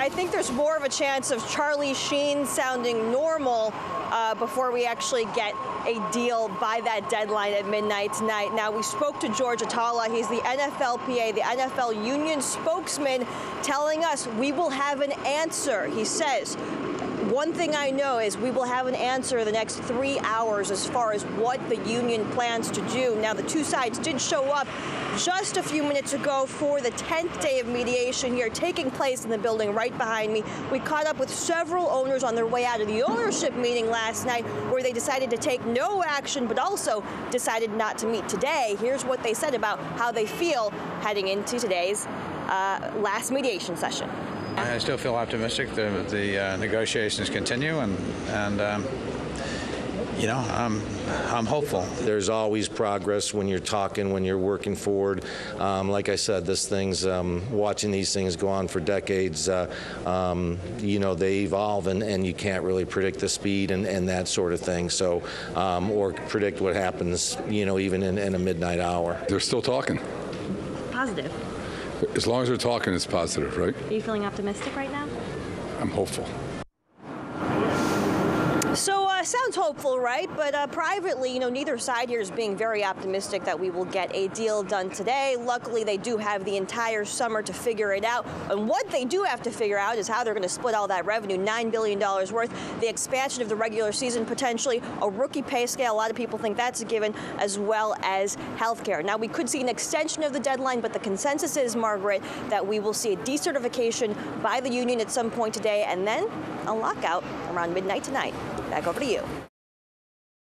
I think there's more of a chance of Charlie Sheen sounding normal before we actually get a deal by that deadline at midnight tonight. Now, we spoke to George Atala. He's the NFLPA, the NFL union spokesman, telling us we will have an answer. He says, one thing I know is we will have an answer in the next 3 hours as far as what the union plans to do. Now, the two sides did show up just a few minutes ago for the 10th day of mediation here taking place in the building right behind me. We caught up with several owners on their way out of the ownership meeting last night where they decided to take no action but also decided not to meet today. Here's what they said about how they feel heading into today's last mediation session. I still feel optimistic. The negotiations continue, and you know, I'm hopeful. There's always progress when you're talking, when you're working forward. Like I said, this thing's watching these things go on for decades. You know, they evolve, and you can't really predict the speed and that sort of thing. So, or predict what happens, you know, even in a midnight hour. They're still talking. Positive. As long as they're talking, it's positive, right? Are you feeling optimistic right now? I'm hopeful. So, sounds hopeful, right? But privately, you know, neither side here is being very optimistic that we will get a deal done today. Luckily, they do have the entire summer to figure it out. And what they do have to figure out is how they're going to split all that revenue, $9 billion worth, the expansion of the regular season potentially, a rookie pay scale. A lot of people think that's a given, as well as health care. Now, we could see an extension of the deadline, but the consensus is, Margaret, that we will see a decertification by the union at some point today and then a lockout around midnight tonight. Back over to you.